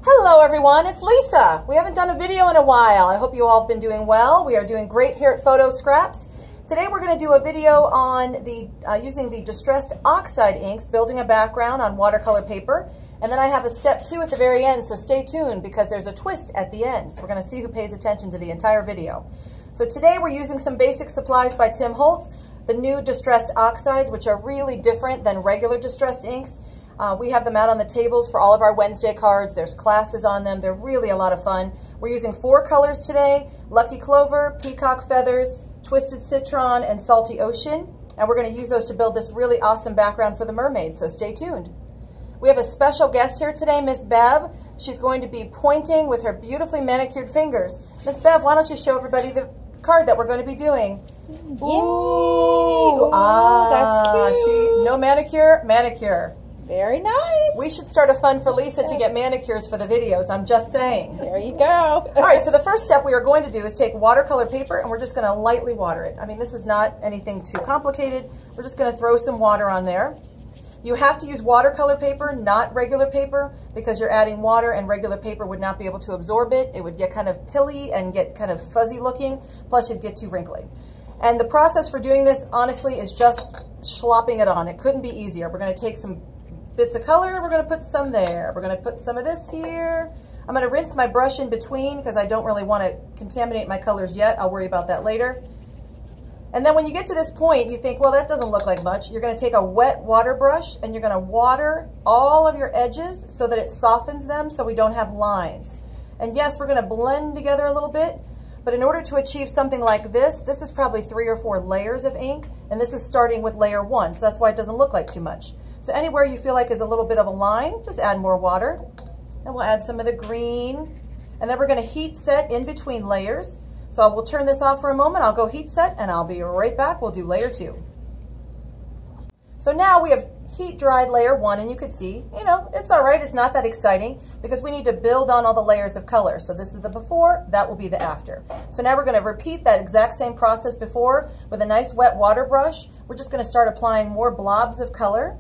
Hello everyone, it's Lisa. We haven't done a video in a while. I hope you all have been doing well. We are doing great here at Photo Scraps. Today we're going to do a video on the using the Distress Oxide inks, building a background on watercolor paper. And then I have a step 2 at the very end, so stay tuned because there's a twist at the end. So we're going to see who pays attention to the entire video. So today we're using some basic supplies by Tim Holtz, the new Distress Oxides, which are really different than regular distressed inks. We have them out on the tables for all of our Wednesday cards. There's classes on them. They're really a lot of fun. We're using 4 colors today: Lucky Clover, Peacock Feathers, Twisted Citron, and Salty Ocean. And we're going to use those to build this really awesome background for the mermaid, so stay tuned. We have a special guest here today, Miss Bev. She's going to be pointing with her beautifully manicured fingers. Miss Bev, why don't you show everybody the card that we're going to be doing? Ooh, that's cute. See, no manicure, manicure. Very nice. We should start a fund for Lisa to get manicures for the videos. I'm just saying. There you go. All right, so the first step we are going to do is take watercolor paper and we're just going to lightly water it. I mean, this is not anything too complicated. We're just going to throw some water on there. You have to use watercolor paper, not regular paper, because you're adding water and regular paper would not be able to absorb it. It would get kind of pilly and get kind of fuzzy looking, plus it'd get too wrinkly. And the process for doing this, honestly, is just slopping it on. It couldn't be easier. We're going to take some bits of color, we're going to put some there. We're going to put some of this here. I'm going to rinse my brush in between because I don't really want to contaminate my colors yet. I'll worry about that later. And then when you get to this point, you think, well, that doesn't look like much. You're going to take a wet water brush and you're going to water all of your edges so that it softens them so we don't have lines. And yes, we're going to blend together a little bit, but in order to achieve something like this is probably 3 or 4 layers of ink, and this is starting with layer 1, so that's why it doesn't look like too much. So anywhere you feel like is a little bit of a line, just add more water. And we'll add some of the green. And then we're going to heat set in between layers. So we'll turn this off for a moment. I'll go heat set and I'll be right back. We'll do layer 2. So now we have heat dried layer 1, and you can see, you know, it's all right. It's not that exciting because we need to build on all the layers of color. So this is the before, that will be the after. So now we're going to repeat that exact same process before with a nice wet water brush. We're just going to start applying more blobs of color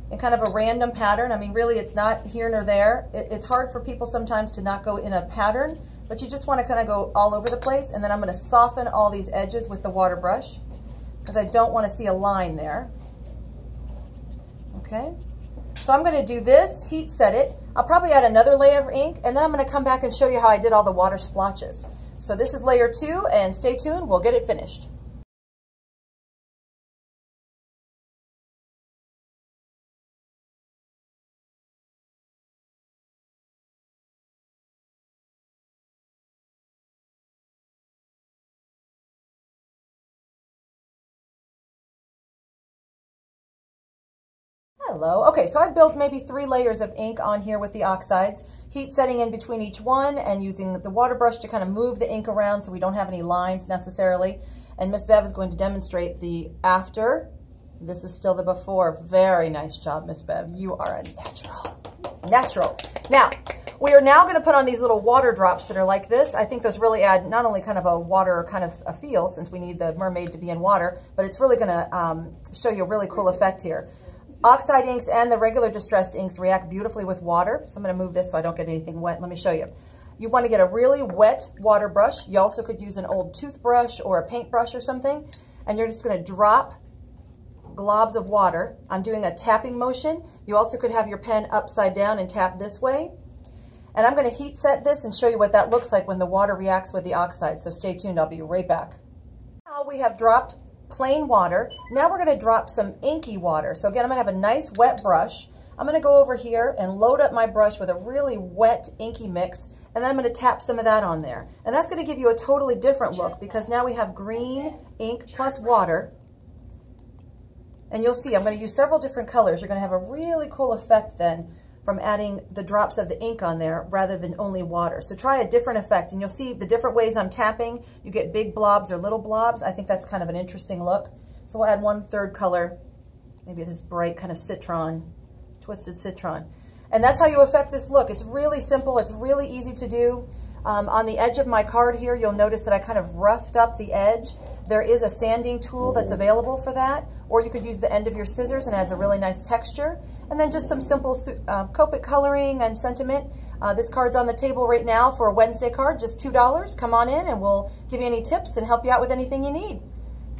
in kind of a random pattern. I mean, really, it's not here nor there. It's hard for people sometimes to not go in a pattern, but you just want to kind of go all over the place. And then I'm going to soften all these edges with the water brush because I don't want to see a line there. Okay, so I'm going to do this, heat set it. I'll probably add another layer of ink, and then I'm going to come back and show you how I did all the water splotches. So this is layer 2, and stay tuned, we'll get it finished. Hello. Okay, so I built maybe 3 layers of ink on here with the oxides, heat setting in between each one and using the water brush to kind of move the ink around so we don't have any lines necessarily. And Miss Bev is going to demonstrate the after. This is still the before. Very nice job, Miss Bev. You are a natural. Natural. Now, we are now going to put on these little water drops that are like this. I think those really add not only kind of a water kind of a feel, since we need the mermaid to be in water, but it's really going to show you a really cool effect here. Oxide inks and the regular distressed inks react beautifully with water. So I'm going to move this so I don't get anything wet. Let me show you. You want to get a really wet water brush. You also could use an old toothbrush or a paintbrush or something. And you're just going to drop globs of water. I'm doing a tapping motion. You also could have your pen upside down and tap this way. And I'm going to heat set this and show you what that looks like when the water reacts with the oxide. So stay tuned. I'll be right back. Now we have dropped plain water. Now we're going to drop some inky water. So again, I'm going to have a nice wet brush. I'm going to go over here and load up my brush with a really wet inky mix, and then I'm going to tap some of that on there. And that's going to give you a totally different look because now we have green ink plus water. And you'll see I'm going to use several different colors. You're going to have a really cool effect then from adding the drops of the ink on there rather than only water. So try a different effect, and you'll see the different ways I'm tapping. You get big blobs or little blobs. I think that's kind of an interesting look. So we'll add 1/3 color, maybe this bright kind of citron, twisted citron. And that's how you affect this look. It's really simple. It's really easy to do. On the edge of my card here, you'll notice that I kind of roughed up the edge. There is a sanding tool that's available for that, or you could use the end of your scissors and it adds a really nice texture. And then just some simple Copic coloring and sentiment. This card's on the table right now for a Wednesday card, just $2. Come on in and we'll give you any tips and help you out with anything you need.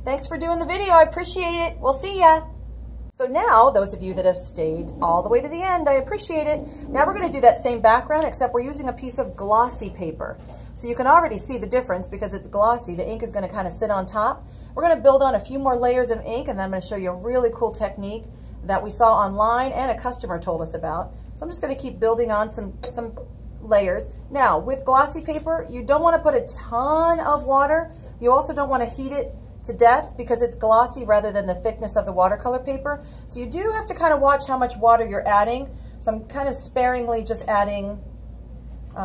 Thanks for doing the video. I appreciate it. We'll see ya. So now, those of you that have stayed all the way to the end, I appreciate it. Now we're going to do that same background, except we're using a piece of glossy paper. So you can already see the difference because it's glossy. The ink is going to kind of sit on top. We're going to build on a few more layers of ink, and then I'm going to show you a really cool technique that we saw online and a customer told us about. So I'm just going to keep building on some layers. Now, with glossy paper, you don't want to put a ton of water. You also don't want to heat it to death because it's glossy rather than the thickness of the watercolor paper. So you do have to kind of watch how much water you're adding. So I'm kind of sparingly just adding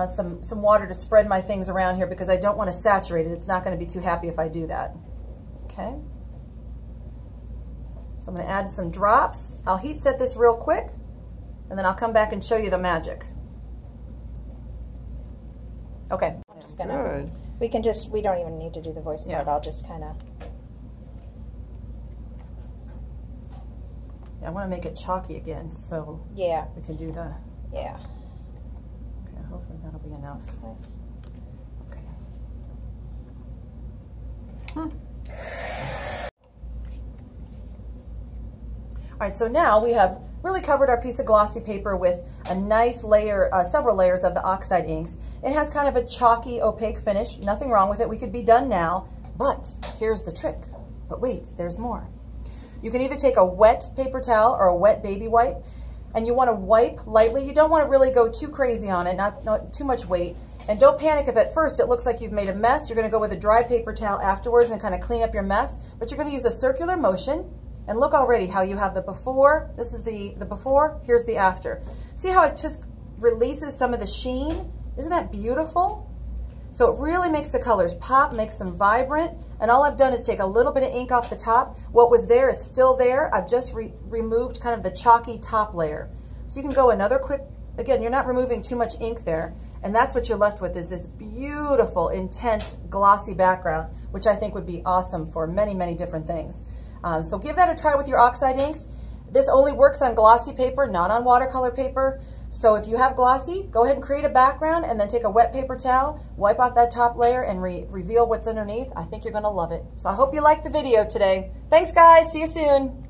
some water to spread my things around here because I don't want to saturate it. It's not going to be too happy if I do that. Okay. So I'm going to add some drops. I'll heat set this real quick and then I'll come back and show you the magic. Okay. I'm just gonna, we don't even need to do the voice part. I'll just kind of. I want to make it chalky again, so yeah, we can do the. Yeah. Okay, hopefully that'll be enough. Nice. Okay. All right, so now we have really covered our piece of glossy paper with a nice layer, several layers of the oxide inks. It has kind of a chalky, opaque finish. Nothing wrong with it. We could be done now, but here's the trick. But wait, there's more. You can either take a wet paper towel or a wet baby wipe, and you want to wipe lightly. You don't want to really go too crazy on it, not too much weight. And don't panic if at first it looks like you've made a mess. You're going to go with a dry paper towel afterwards and kind of clean up your mess, but you're going to use a circular motion. And look already how you have the before. This is the before, here's the after. See how it just releases some of the sheen? Isn't that beautiful? So it really makes the colors pop, makes them vibrant. And all I've done is take a little bit of ink off the top. What was there is still there. I've just removed kind of the chalky top layer. So you can go another quick, again, you're not removing too much ink there. And that's what you're left with is this beautiful, intense, glossy background, which I think would be awesome for many, many different things. So give that a try with your oxide inks. This only works on glossy paper, not on watercolor paper. So if you have glossy, go ahead and create a background and then take a wet paper towel, wipe off that top layer and reveal what's underneath. I think you're going to love it. So I hope you liked the video today. Thanks guys, see you soon.